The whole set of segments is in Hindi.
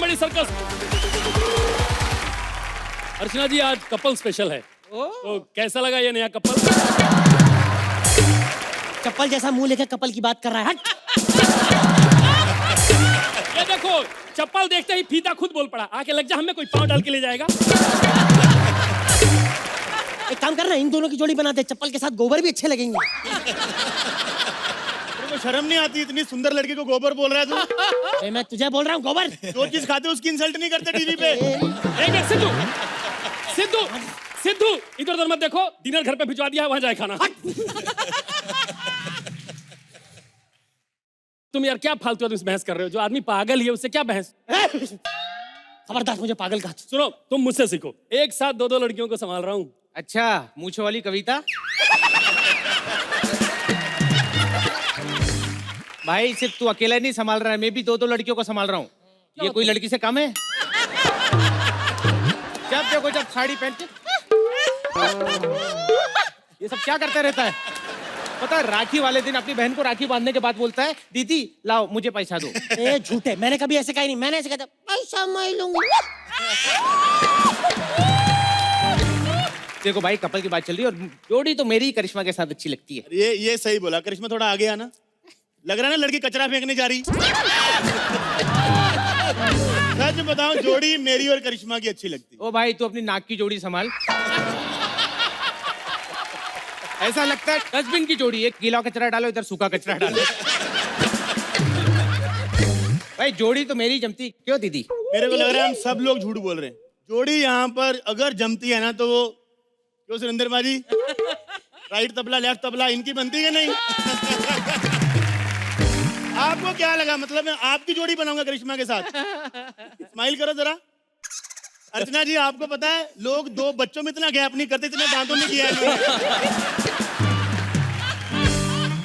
Comedy circus. अर्चना जी आज कपल स्पेशल है, तो कैसा लगा ये नया कपल? चप्पल जैसा मुंह लेकर कपल की बात कर रहा है। हट। ये देखो, चप्पल देखते ही फीता खुद बोल पड़ा, आके लग जा हमें कोई पाँव डाल के ले जाएगा। एक काम करना, इन दोनों की जोड़ी बना दे, चप्पल के साथ गोबर भी अच्छे लगेंगे। तेरे को शर्म नहीं आती? इतनी सुंदर लड़की को गोबर बोल रहा है तू? मैं तुझे बोल रहा हूँ गोबर। जो चीज खाते उसकी इंसल्ट नहीं करते टीवी पे। एक मिनट, सिद्धू सिद्धू सिद्धू इधर उधर मत देखो, डिनर घर पे भिजवा दिया, वहां जाए खाना। तुम यार क्या फालतू तुम बहस कर रहे हो? जो आदमी पागल ही है उससे क्या बहस? खबरदार मुझे पागल कहा। सुनो, तुम मुझसे सीखो, एक साथ दो दो लड़कियों को संभाल रहा हूँ। अच्छा, मूछों वाली कविता। भाई सिर्फ तू अकेला नहीं संभाल रहा है, मैं भी दो दो लड़कियों को संभाल रहा हूँ। ये कोई लड़की से कम है? जब देखो जब साड़ी पहन के ये सब क्या करते रहता है? पता है, राखी वाले दिन अपनी बहन को राखी बांधने के बाद बोलता है, दीदी लाओ मुझे पैसा दो। ए झूठे, मैंने कभी ऐसे कहा नहीं। मैंने ऐसे कहा पैसा मैं लूंगी। देखो भाई, कपल की बात चल रही है और जोड़ी तो मेरी ही करिश्मा के साथ अच्छी लगती है। ये सही बोला। करिश्मा थोड़ा आगे आना। लग रहा है ना लड़की कचरा फेंकने जा रही। सच बताऊं, जोड़ी मेरी और करिश्मा की अच्छी लगती। ओ भाई, तू अपनी नाक की जोड़ी संभाल। ऐसा लगता है डस्टबिन की जोड़ी, एक गीला कचरा डालो, इधर सूखा कचरा डालो। भाई जोड़ी तो मेरी जमती क्यों दीदी? मेरे को लग रहा है हम सब लोग झूठ बोल रहे हैं। जोड़ी यहाँ पर अगर जमती है ना तो वो क्यों सुरेंद्र बाजी, राइट तबला लेफ्ट तबला इनकी बनती है नहीं? आपको क्या लगा? मतलब मैं आपकी जोड़ी बनाऊंगा करिश्मा के साथ? स्माइल करो जरा। अर्चना जी, आपको पता है लोग दो बच्चों में इतना गैप नहीं करते, इतने दांतों में किया है।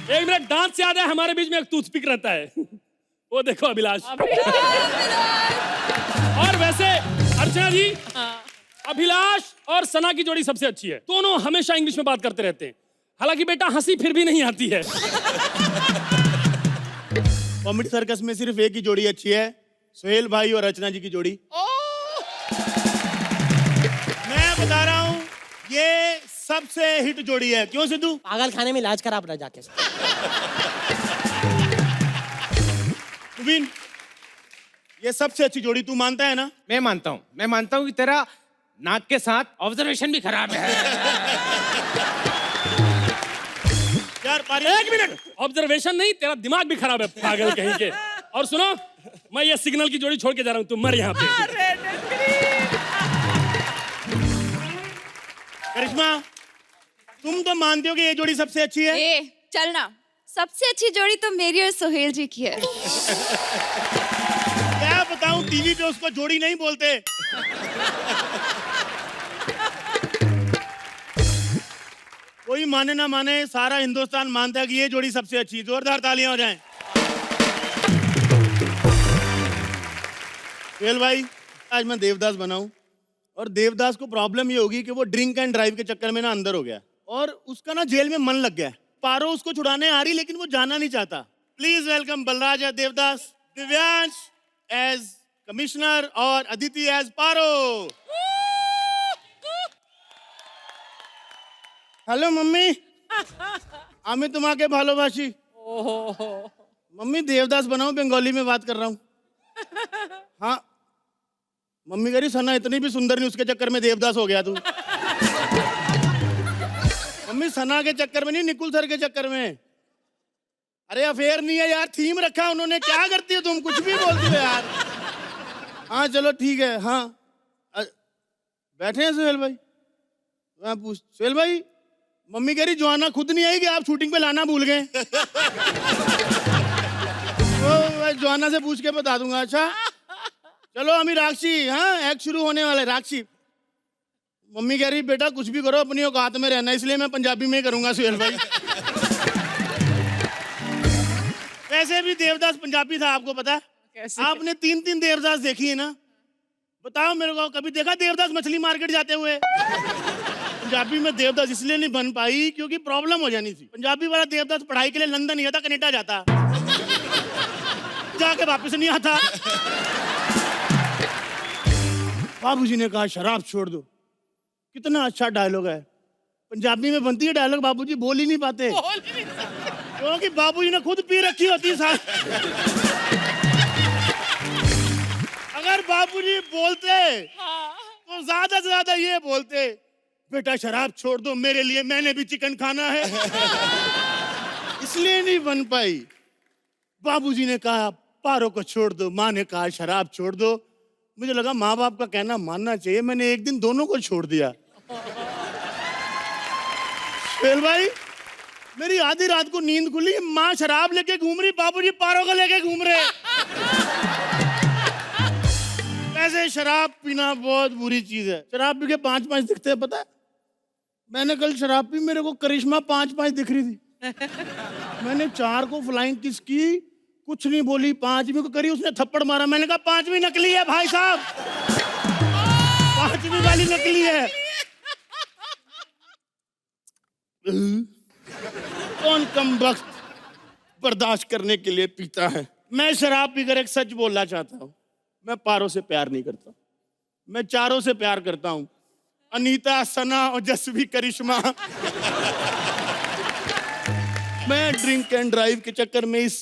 एक मिनट, दांत से याद है हमारे बीच में एक टूथपिक रहता है, वो देखो अभिलाष। और वैसे अर्चना जी, अभिलाष और सना की जोड़ी सबसे अच्छी है। दोनों हमेशा इंग्लिश में बात करते रहते हैं, हालांकि बेटा हंसी फिर भी नहीं आती है। कॉमेडी सर्कस में सिर्फ एक ही जोड़ी अच्छी है, सोहेल भाई और अर्चना जी की जोड़ी। मैं बता रहा हूँ ये सबसे हिट जोड़ी है। क्यों सिद्धू? पागल खाने में इलाज करा अपना जाके। मुबीन, ये सबसे अच्छी जोड़ी तू मानता है ना? मैं मानता हूँ कि तेरा नाक के साथ ऑब्जर्वेशन भी खराब है। यार एक मिनट, ऑब्जर्वेशन नहीं, तेरा दिमाग भी खराब है पागल कहीं के। और सुनो, मैं ये सिग्नल की जोड़ी छोड़ के जा रहा हूँ, तुम मर यहाँ पे। करिश्मा, तुम तो मानते हो कि ये जोड़ी सबसे अच्छी है? ए, चलना, सबसे अच्छी जोड़ी तो मेरी और सोहेल जी की है। क्या बताऊं, टीवी पे उसको जोड़ी नहीं बोलते। कोई माने ना माने, सारा हिंदुस्तान मानता है कि ये जोड़ी सबसे अच्छी है। जोरदार तालियां हो जाएं। सोहेल भाई, आज मैं देवदास बनाऊं और देवदास को प्रॉब्लम ये होगी कि वो ड्रिंक एंड ड्राइव के चक्कर में ना अंदर हो गया और उसका ना जेल में मन लग गया। पारो उसको छुड़ाने आ रही लेकिन वो जाना नहीं चाहता। Please welcome Balraj as Devdas, Divyansh as commissioner और Aditi as Paro. Hello mummy, আমি তোমাকে ভালোবাসি। मम्मी देवदास बनाओ, बंगाली में बात कर रहा हूँ। हाँ मम्मी कह रही सना इतनी भी सुंदर नहीं, उसके चक्कर में देवदास हो गया तू। मम्मी सना के चक्कर में नहीं, निकुल सर के चक्कर में। अरे अफेयर नहीं है यार, थीम रखा उन्होंने। क्या करती हो तुम, कुछ भी बोलती हो यार। हाँ चलो ठीक है। हाँ बैठे हैं सोहेल भाई? मैं पूछ सोहेल भाई, मम्मी कह रही जोआना खुद नहीं आई कि आप शूटिंग पे लाना भूल गए? तो जोआना से पूछ के बता दूंगा। अच्छा चलो अमी राक्षी, हाँ एक्ट शुरू होने वाला है। राक्षी मम्मी कह रही बेटा कुछ भी करो अपनी औकात में रहना, इसलिए मैं पंजाबी में करूंगा सोहेल भाई। वैसे भी देवदास पंजाबी था, आपको पता है? आपने 3 देवदास देखी है ना? बताओ मेरे को, कभी देखा देवदास मछली मार्केट जाते हुए? पंजाबी में देवदास इसलिए नहीं बन पाई क्योंकि प्रॉब्लम हो जानी थी। पंजाबी वाला देवदास पढ़ाई के लिए लंदन नहीं जाता, कनाडा जाता, जाके वापस नहीं आता। बाबूजी ने कहा शराब छोड़ दो। कितना अच्छा डायलॉग है। पंजाबी में बनती है डायलॉग, बाबूजी बोल ही नहीं पाते क्योंकि बाबूजी ने खुद पी रखी होती है। अगर बाबूजी बोलते तो ज्यादा से ज्यादा ये बोलते, बेटा शराब छोड़ दो मेरे लिए, मैंने भी चिकन खाना है। इसलिए नहीं बन पाई। बाबूजी ने कहा पारो को छोड़ दो, माँ ने कहा शराब छोड़ दो। मुझे लगा माँ बाप का कहना मानना चाहिए, मैंने एक दिन दोनों को छोड़ दिया। सुहेल भाई, मेरी आधी रात को नींद खुली, माँ शराब लेके घूम रही, बाबूजी पारो को लेके घूम रहे। वैसे शराब पीना बहुत बुरी चीज है। शराब पी के 5-5 दिखते हैं, पता है? मैंने कल शराब पी, मेरे को करिश्मा 5-5 दिख रही थी। मैंने 4 को फ्लाइंग किस की, कुछ नहीं बोली, 5वीं को करी, उसने थप्पड़ मारा। मैंने कहा 5वीं नकली है भाई साहब, 5वीं वाली नकली है। कौन कमबख्त बर्दाश्त करने के लिए पीता है। मैं शराब पीकर एक सच बोलना चाहता हूँ, मैं पारो से प्यार नहीं करता, मैं चारों से प्यार करता हूँ। अनीता, सना और जसवी करिश्मा। मैं ड्रिंक एंड ड्राइव के चक्कर में इस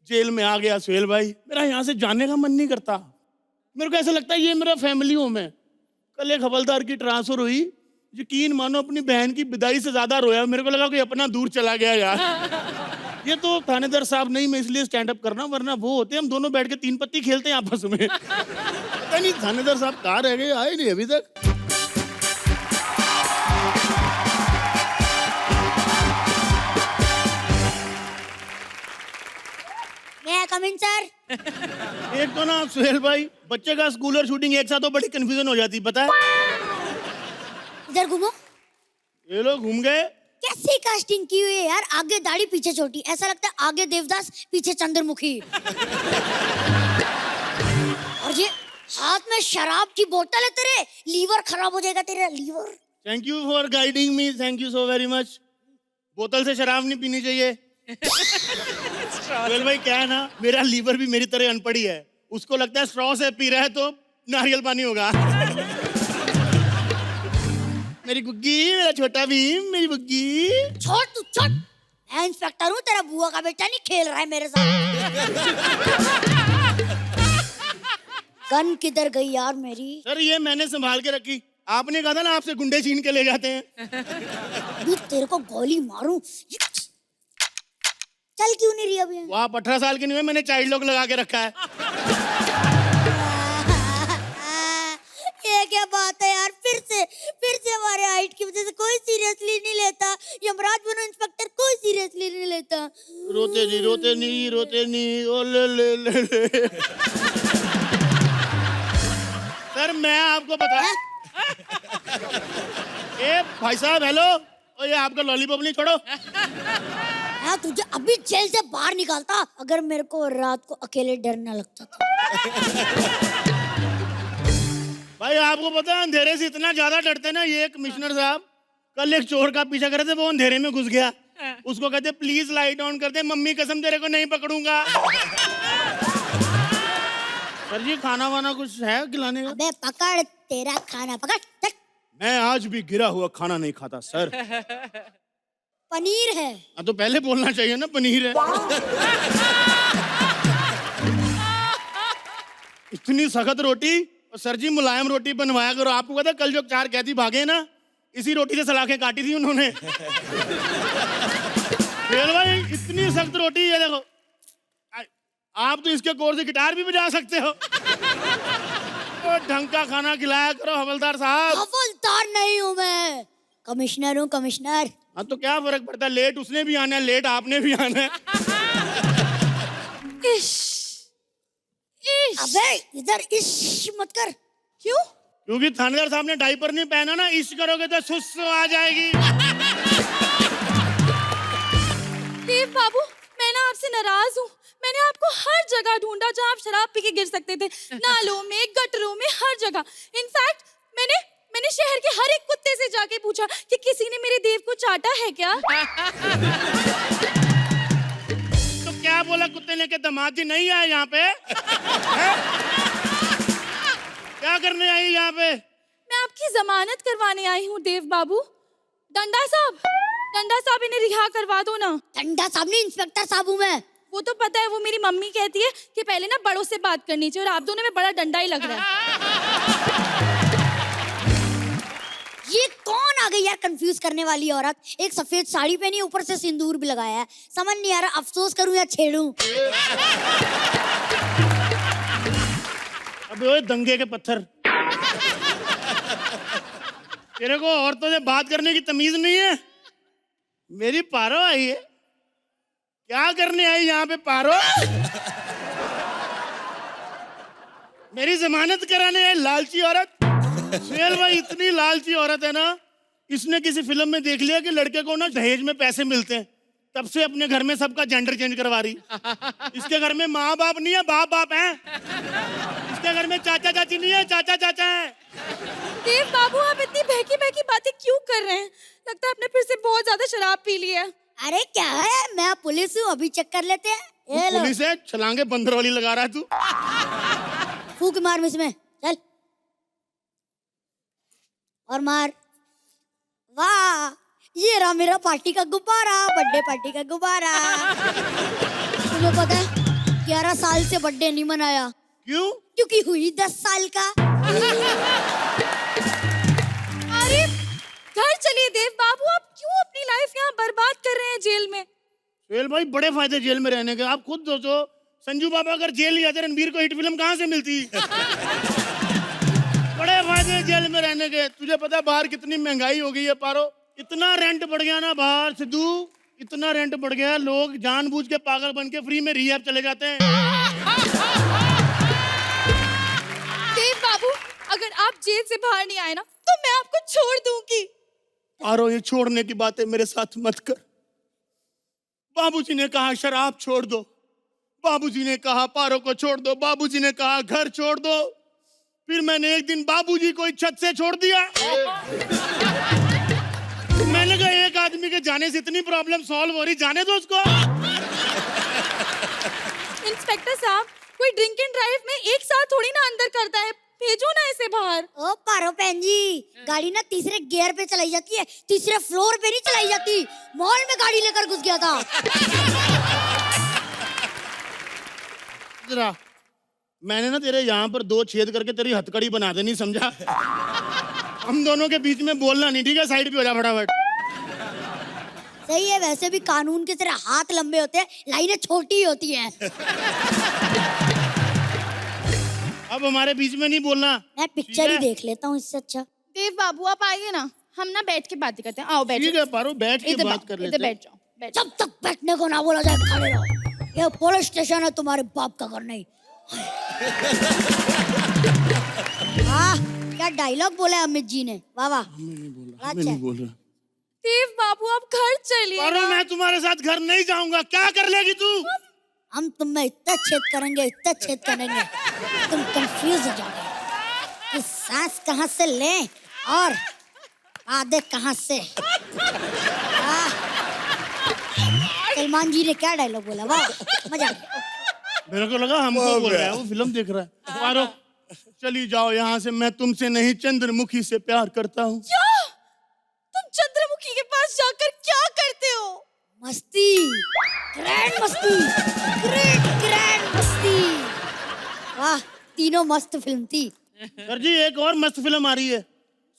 जेल में आ गया सुहेल भाई। मेरा यहाँ से जाने का मन नहीं करता। मेरे को ऐसा लगता है ये मेरा फैमिली होम है। कल एक हवलदार की ट्रांसफर हुई, यकीन मानो अपनी बहन की विदाई से ज्यादा रोया। मेरे को लगा कि अपना दूर चला गया यार। ये तो थानेदार साहब नहीं, मैं इसलिए स्टैंड अप करना, वरना वो होते हम दोनों बैठ के 3 पत्ती खेलते हैं आपस में। पता नहीं थानेदार साहब कहाँ रह गए, आए नहीं अभी तक। Coming sir. एक तो ना सुहेल भाई, बच्चे का स्कूल और शूटिंग एक साथ तो बड़ी कंफ्यूजन हो जाती, पता है? इधर घूमो। ये लोग घूम गए। कैसी कास्टिंग की हुई है यार, आगे दाढ़ी पीछे छोटी, ऐसा लगता है आगे देवदास पीछे चंद्रमुखी। और ये हाथ में शराब की बोतल है, तेरे लीवर खराब हो जाएगा तेरा liver. Thank you for guiding me, thank you so very much. बोतल से शराब नहीं पीनी चाहिए। सुहेल भाई क्या है ना, मेरा लीवर भी मेरी तरह अनपढ़ी है, उसको लगता है स्ट्रॉ से पी रहा है तो नारियल पानी होगा। मेरी गुग्गी, मेरा छोटा भीम, मेरी गुग्गी। छोड़ तू छोड़, मैं इंस्पेक्टर हूँ, तेरा बुआ का बेटा नहीं खेल रहा है मेरे साथ। गन किधर गई यार मेरी? सर ये मैंने संभाल के रखी, आपने कहा था ना आपसे गुंडे छीन के ले जाते हैं। अभी तेरे को गोली मारूं। चल क्यों नहीं रही अभी? वो आप 18 साल के नहीं हुए, मैंने चाइल्ड लॉक लगा के रखा है। ये क्या बात है यार, फिर से हमारे हाइट की वजह से कोई सीरियसली नहीं लेता। यमराज बनो इंस्पेक्टर, कोई सीरियसली नहीं लेता। रोते नहीं रोते नहीं रोते नहीं, ओ ले। सर मैं आपको बता, ए भाई साहब हेलो, और ये आपका लॉलीपॉप नहीं छोड़ो। हाँ तुझे अभी जेल से बाहर निकालता अगर मेरे को रात को अकेले डर ना लगता था। भाई आपको पता है अंधेरे से इतना ज्यादा डरते ना, ये कमिश्नर साहब कल एक चोर का पीछा कर रहे थे, वो अंधेरे में घुस गया, उसको कहते प्लीज लाइट ऑन कर दे, मम्मी कसम तेरे को नहीं पकड़ूंगा। सर जी खाना वाना कुछ है खिलाने का? अबे पकड़, तेरा खाना पकड़। चल। मैं आज भी गिरा हुआ खाना नहीं खाता सर। पनीर है। हाँ तो पहले बोलना चाहिए ना पनीर है। इतनी सख्त रोटी, और सर जी मुलायम रोटी बनवाया करो। आपको पता कल जो 4 कैदी भागे ना, इसी रोटी से सलाखें काटी थी उन्होंने। भाई इतनी सख्त रोटी है, देखो आप तो इसके कोर से गिटार भी बजा सकते हो। और ढंग का खाना खिलाया करो हवलदार साहब। हवलदार नहीं हूँ मैं, कमिश्नर हूँ कमिश्नर। हाँ तो क्या फर्क पड़ता है, लेट उसने भी आना है, लेट आपने भी आना है। अबे इधर इश मत कर। क्यों? क्योंकि थानेदार साहब ने डायपर नहीं पहना ना, इश करोगे तो सुस्त आ जाएगी। देव बाबू, मैं ना आपसे नाराज हूँ। मैंने आपको हर जगह ढूंढा जहाँ आप शराब पी के गिर सकते थे, नालों में, गटरों में, हर जगह। इनफैक्ट मैंने शहर के हर एक कुत्ते से जाके पूछा कि किसी ने मेरे देव को चाटा है क्या। तो क्या बोला कुत्ते ने कि दामाद जी नहीं आए यहाँ पे? क्या करने आई यहाँ पे? मैं आपकी जमानत करवाने आई हूँ देव बाबू। डंडा साहब इन्हें रिहा करवा दो ना। ठंडा साहब नहीं, इंस्पेक्टर साहब हूँ मैं। वो तो पता है, वो मेरी मम्मी कहती है कि पहले ना बड़ों से बात करनी चाहिए, और आप दोनों में बड़ा डंडा ही लग रहा है। ये कौन आ गई यार कंफ्यूज करने वाली औरत? एक सफेद साड़ी पहनी, ऊपर से सिंदूर भी लगाया है। समझ नहीं आ रहा अफसोस करूं या छेड़ूं। अबे ओए दंगे के पत्थर, तेरे को औरतों से बात करने की तमीज नहीं है? मेरी पारो आई है, क्या करने आई यहाँ पे पारो? मेरी जमानत कराने आई लालची औरत। सुहेल भाई इतनी लालची औरत है ना, इसने किसी फिल्म में देख लिया कि लड़के को ना दहेज में पैसे मिलते हैं, तब से अपने घर में सबका जेंडर चेंज करवा रही। इसके घर में माँ बाप नहीं है, बाप बाप है। इसके घर में चाचा चाची नहीं है, चाचा चाचा है। देव बाबू, आप इतनी बहकी बहकी बातें क्यों कर रहे हैं? लगता है आपने फिर से बहुत ज्यादा शराब पी ली है। अरे क्या है, मैं पुलिस हूँ, अभी चेक कर लेते हैं। ये लो। पुलिस है, छलांगे बंदर वाली लगा रहा है तू। फूक मार में इसमें, चल और मार। वाह, ये रहा मेरा पार्टी का गुब्बारा, बर्थडे पार्टी का गुब्बारा। तुम्हें पता है 11 साल से बर्थडे नहीं मनाया। क्यों? क्योंकि हुई 10 साल का। अरे घर चलिए देव बाबू, आप क्यों अपनी लाइफ यहाँ बर्बाद कर रहे हैं जेल में? सुहेल भाई बड़े फायदे जेल में रहने के। आप खुद सोचो, संजू बाबा अगर जेल नहीं जाते, रणबीर को हिट फिल्म कहाँ से मिलती? बड़े फायदे जेल में रहने के। तुझे पता बाहर कितनी महंगाई हो गई है पारो? इतना रेंट बढ़ गया ना बाहर सिद्धू, इतना रेंट बढ़ गया, लोग जानबूझ के पागल बन के फ्री में रिहैब चले जाते हैं। देव बाबू, अगर आप जेल से बाहर नहीं आए ना, तो मैं आपको छोड़ दूंगी। पारो, ये छोड़ने की बातें मेरे साथ मत कर। बाबूजी ने कहा शराब छोड़ दो, बाबूजी ने कहा पारो को छोड़ दो, बाबूजी ने कहा घर छोड़ दो, फिर मैंने एक दिन बाबूजी को छत से छोड़ दिया। मैंने कहा एक आदमी के जाने से इतनी प्रॉब्लम सॉल्व हो रही, जाने दो उसको। इंस्पेक्टर साहब, कोई ड्रिंक एंड ड्राइव में एक साथ थोड़ी ना अंदर करता है, भेजो ना इसे बाहर। ओ पारो बहन जी, गाड़ी ना तीसरे गियर पे चलाई जाती है, तीसरे फ्लोर पे नहीं चलाई जाती। मॉल में गाड़ी लेकर घुस गया था। जरा मैंने ना तेरे यहाँ पर 2 छेद करके तेरी हथकड़ी बना देनी, समझा? हम दोनों के बीच में बोलना नहीं, ठीक है? साइड पे हो जा फटाफट। सही है, वैसे भी कानून की तरह हाथ लंबे होते हैं, लाइनें छोटी ही होती हैं। अब हमारे बीच में नहीं बोलना। मैं पिक्चर ही देख लेता हूँ इससे अच्छा। देव बाबू, आप आइए ना, हम ना बैठ के बातें करते हैं। आओ बैठो। ठीक है पारो, बैठ के बात कर लेते इधर हैं। बैठ जाओ, बैठ जाओ। जब तक बैठने को ना बोला जाए खड़े रहो। ये पुलिस स्टेशन है, तुम्हारे बाप का घर नहीं। क्या डायलॉग बोला है अमित जी ने, वाह वाह। मैं नहीं बोल रहा। देव बाबू, आप घर चलिए। पारो, मैं तुम्हारे साथ घर नहीं जाऊंगा। क्या कर लेगी तू? हम तुम में इतना छेद करेंगे, इतना छेद करेंगे, तुम कंफ्यूज हो जाओगे कि सांस कहाँ से लें और आधे कहाँ से। सलमान जी ने क्या डायलॉग बोला, वाह मजा आ गया। मेरे को लगा हमको बोल रहा है, वो फिल्म देख रहा है। पारो चली जाओ यहाँ से, मैं तुमसे नहीं चंद्रमुखी से प्यार करता हूँ। क्या? तुम चंद्रमुखी के पास जाकर क्या करते हो? मस्ती, ग्रैंड मस्ती, ग्रैंड मस्ती। वाह, तीनों मस्त फिल्म थी। सर जी एक और मस्त फिल्म आ रही है,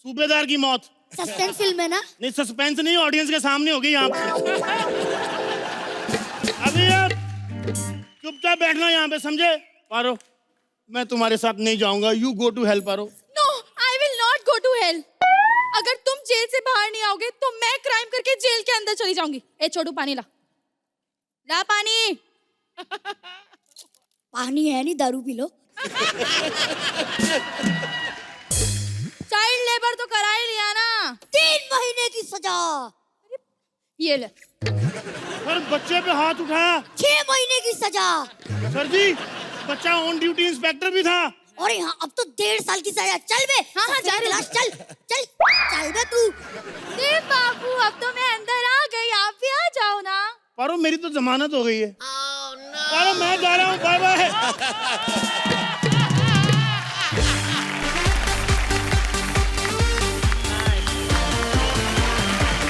सूबेदार की मौत। सस्पेंस फिल्म है ना? नहीं सस्पेंस नहीं, ऑडियंस के सामने होगी यहाँ पे। अभी आप चुपचाप बैठना यहाँ पे, समझे? पारो मैं तुम्हारे साथ नहीं जाऊंगा। You go to hell Paro. No, I will not go to hell. अगर तुम जेल से बाहर नहीं आओगे तो मैं क्राइम करके जेल के अंदर चली जाऊंगी। ए छोटू, पानी ला, ला पानी। पानी है नहीं, दारू पी लो। चाइल्ड लेबर तो करा ही लिया ना। 3 महीने की सजा। ये ले। सर बच्चे पे हाथ उठाया। 6 महीने की सजा। सर जी बच्चा ऑन ड्यूटी इंस्पेक्टर भी था। और यहाँ अब तो 1.5 साल की सजा। चल बे। हाँ, जा रही हूँ। चल चल चल बे तू। देव बाबू, अब तो मैं अंदर आ गई, आप भी आ जाओ ना। पारो मेरी तो जमानत हो गई है। पारो मैं जा रहा हूँ, बाय बाय।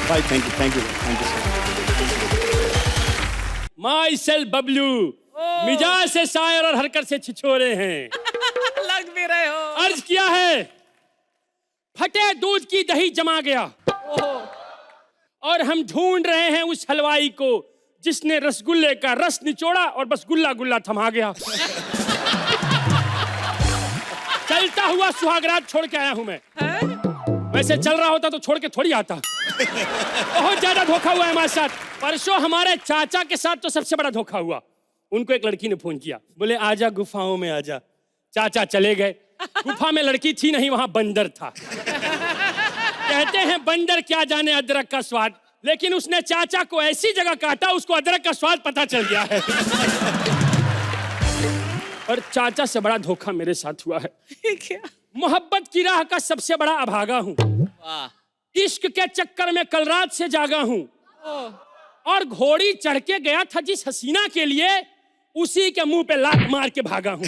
भाई thank you sir. My self Bablu, मिजाज से शायर और हरकत से छिछोरे हैं। लग भी रहे हो। अर्ज किया है, फटे दूध की दही जमा गया और हम ढूंढ रहे हैं उस हलवाई को जिसने रसगुल्ले का रस निचोड़ा और बस गुल्ला गुल्ला थमा गया। चलता हुआ सुहागरात छोड़ के आया हूं मैं। वैसे चल रहा होता तो छोड़ के थोड़ी आता। बहुत ज्यादा धोखा हुआ है हमारे साथ। परसों हमारे चाचा के साथ तो सबसे बड़ा धोखा हुआ। उनको एक लड़की ने फोन किया, बोले आजा गुफाओं में आजा। चाचा चले गए। गुफा में लड़की थी नहीं, वहां बंदर था। कहते हैं बंदर क्या जाने अदरक का स्वाद, लेकिन उसने चाचा को ऐसी जगह काटा उसको अदरक का स्वाद पता चल गया है। और चाचा से बड़ा धोखा मेरे साथ हुआ है। क्या? मोहब्बत की राह का सबसे बड़ा अभागा हूं। इश्क के चक्कर में कल रात से जागा हूं और घोड़ी चढ़ के गया था जिस हसीना के लिए, उसी के मुंह पे लात मार के भागा हूं।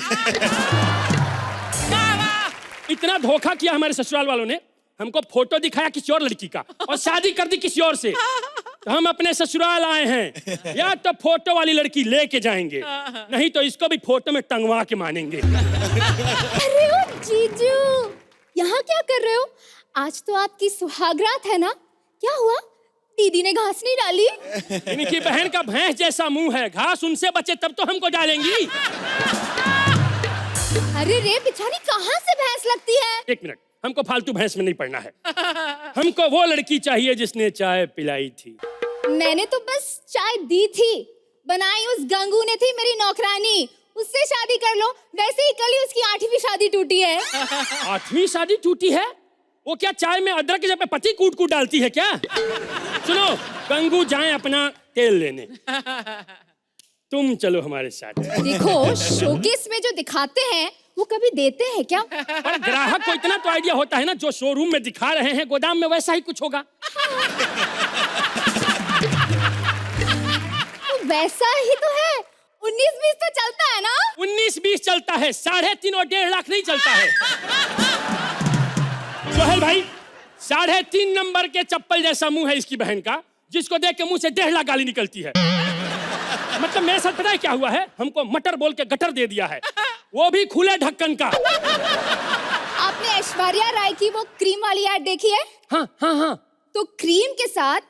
इतना धोखा किया हमारे ससुराल वालों ने। हमको फोटो दिखाया किसी और लड़की का और शादी कर दी किसी और से। तो हम अपने ससुराल आए हैं, या तो फोटो वाली लड़की लेके जाएंगे, नहीं तो इसको भी फोटो में टंगवा के मानेंगे। अरे ओ जीजू, यहाँ क्या कर रहे हो? आज तो आपकी सुहागरात है ना? क्या हुआ? दीदी ने घास नहीं डाली? इनकी बहन का भैंस जैसा मुंह है, घास उनसे बचे तब तो हमको डालेंगी। अरे रे बिचारी, कहाँ से भैंस लगती है? एक मिनट, हमको फालतू भैंस में नहीं पड़ना है। हमको वो लड़की चाहिए जिसने चाय पिलाई थी। मैंने तो बस चाय दी थी, बनाई उस गंगू ने थी मेरी नौकरानी, उससे शादी कर लो। वैसे ही कल ही उसकी 8वीं शादी टूटी है। 8वीं शादी टूटी है? वो क्या चाय में अदरक के जगह पत्ती कूट कूट डालती है क्या? सुनो, गंगू जाए अपना तेल लेने, तुम चलो हमारे साथ। देखो, शोकेस में जो दिखाते हैं वो कभी देते हैं क्या? पर ग्राहक को इतना तो आइडिया होता है ना, जो शोरूम में दिखा रहे हैं गोदाम में वैसा ही कुछ होगा। तो वैसा ही तो है। 19-20 तो चलता है ना? 19-20 चलता है, 3.5 और 1.5 लाख नहीं चलता है। सोहेल भाई, 3.5 नंबर के चप्पल जैसा मुंह है इसकी बहन का, जिसको देख के मुंह से 1.5 लाख गाली निकलती है। मतलब मेरे साथ पता है क्या हुआ है? हमको मटर बोल के गटर दे दिया है, वो भी खुले ढक्कन का। आपने ऐश्वर्या राय की वो क्रीम वाली ऐड देखी है? हाँ हाँ हाँ। तो क्रीम के साथ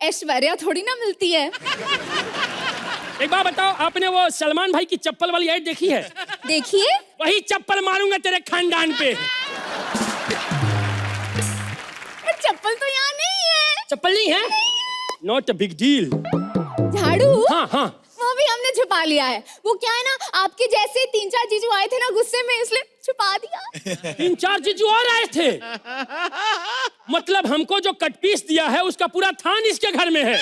ऐश्वर्या थोड़ी ना मिलती है। एक बात बताओ, आपने वो सलमान भाई की चप्पल वाली ऐड देखी है? देखिए, वही चप्पल मारूंगा तेरे खानदान पे। चप्पल तो यहाँ नहीं है। चप्पल नहीं है? Not a big deal. झाड़ू? हाँ हाँ। वो भी हमने छुपा लिया है। वो क्या है ना, आपके जैसे 3-4 जीजू आए थे ना गुस्से में, इसलिए छुपा दिया। 3-4 जीजू और आए थे? मतलब हमको जो कट पीस दिया है उसका पूरा थान इसके घर में है।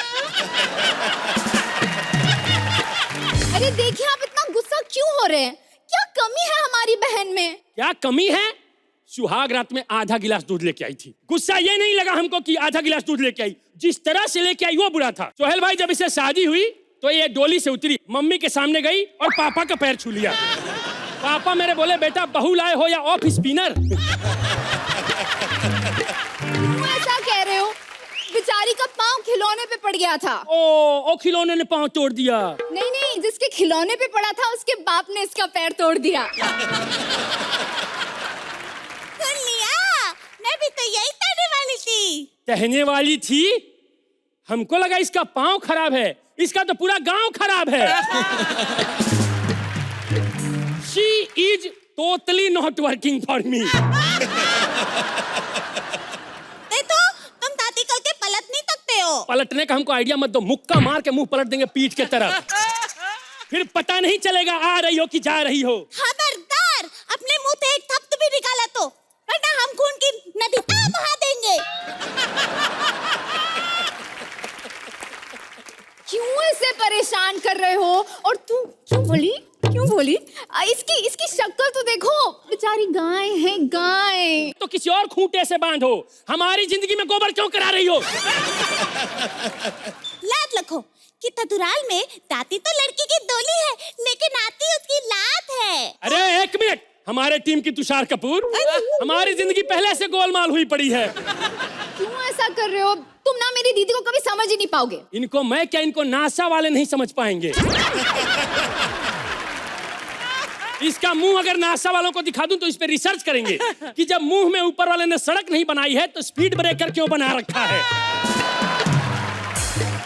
अरे देखिए, आप इतना गुस्सा क्यों हो रहे हैं? क्या कमी है हमारी बहन में? क्या कमी है? सुहाग रात में आधा गिलास दूध लेके आई थी। गुस्सा ये नहीं लगा हमको कि आधा गिलास दूध लेके आई, जिस तरह से लेके आई वो बुरा था। सोहेल भाई, जब इसे शादी हुई तो ये डोली से उतरी, मम्मी के सामने गई और पापा का पैर छू लिया। पापा मेरे बोले, बेटा बहू लाए हो या ऑफ स्पिनर? क्यों ऐसा कह रहे हो? बेचारी का पाँव खिलौने पे पड़ गया था। ओ खिलौने ने पाँव तोड़ दिया? नहीं नहीं, जिसके खिलौने पे पड़ा था उसके बाप ने इसका पैर तोड़ दिया। सुन लिया, मैं भी तो यही कहने वाली थी। कहने वाली थी? हमको लगा इसका पाँव खराब है, इसका तो पूरा गांव खराब है। She is totally not working for me. देखो, तुम दादी कल के पलट नहीं सकते हो। पलटने का हमको आइडिया मत दो, मुक्का मार के मुंह पलट देंगे पीठ के तरफ। फिर पता नहीं चलेगा आ रही हो कि जा रही हो। खबरदार, अपने मुंह से एक थप्पड़ भी निकाला तो, वरना हम खून की नदी बहा देंगे। क्यों ऐसे परेशान कर रहे हो? और तू क्यों बोली? इसकी शक्ल तो देखो, बेचारी गाय है गाय। तो किसी और खूंटे से बांधो, हमारी जिंदगी में गोबर क्यों करा रही हो? लात रखो कि ससुराल में दाती तो लड़की की डोली है, लेकिन आती उसकी लात है। अरे एक मिनट, हमारे टीम की तुषार कपूर, हमारी जिंदगी पहले से गोलमाल हुई पड़ी है। क्यों ऐसा कर रहे हो? तुम ना मेरी दीदी को कभी समझ ही नहीं पाओगे। इनको मैं क्या, इनको नासा वाले नहीं समझ पाएंगे। इसका मुंह अगर नासा वालों को दिखा दूं तो इस पे रिसर्च करेंगे कि जब मुंह में ऊपर वाले ने सड़क नहीं बनाई है तो स्पीड ब्रेकर क्यों बना रखा है।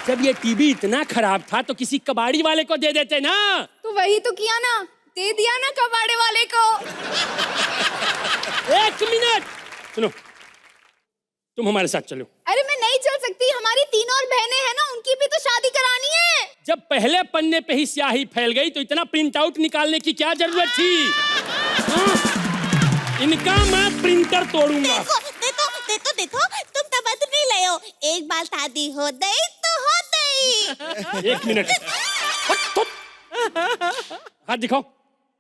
जब ये टीवी इतना खराब था तो किसी कबाड़ी वाले को दे देते ना। तो वही तो किया ना, दे दिया ना कबाड़े वाले को। 1 मिनट सुनो, तुम हमारे साथ चलो। अरे मैं नहीं चल सकती, हमारी 3 और बहनें हैं ना, उनकी भी तो शादी करानी है। जब पहले पन्ने पे ही स्याही फैल गई तो इतना प्रिंट आउट निकालने की क्या जरूरत थी? हाँ? इनका मैं प्रिंटर तोड़ूंगा। देखो तुम तो बदल नहीं ले हो। एक बार शादी हो गई तो हो गई। 1 मिनट हाथ दिखाओ,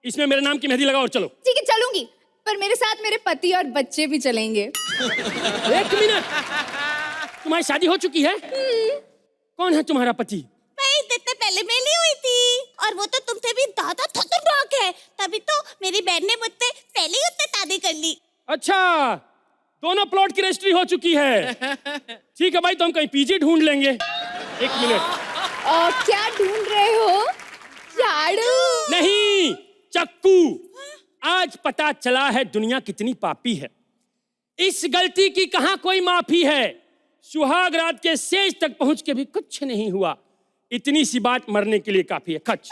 इसमें मेरे नाम की मेहंदी लगाओ और चलो। ठीक है चलूंगी, पर मेरे साथ मेरे पति और बच्चे भी चलेंगे। 1 मिनट, तुम्हारी शादी हो चुकी है? कौन है तुम्हारा पति? इतने पहले मिली हुई थी और वो तो तुमसे भी ज्यादा खतरनाक है, तभी तो मेरी बहन ने मुझसे पहले ही उससे शादी कर ली। अच्छा, दोनों प्लॉट की रजिस्ट्री हो चुकी है। ठीक है भाई, तो हम कहीं पीजी ढूंढ लेंगे। 1 मिनट। क्या ढूंढ रहे हो? झाड़ू? नहीं, चक्कू। आज पता चला है दुनिया कितनी पापी है। इस गलती की कहां कोई माफी है। सुहाग रात के सेज तक पहुंच के भी कुछ नहीं हुआ। इतनी सी बात मरने के लिए काफी है। खच।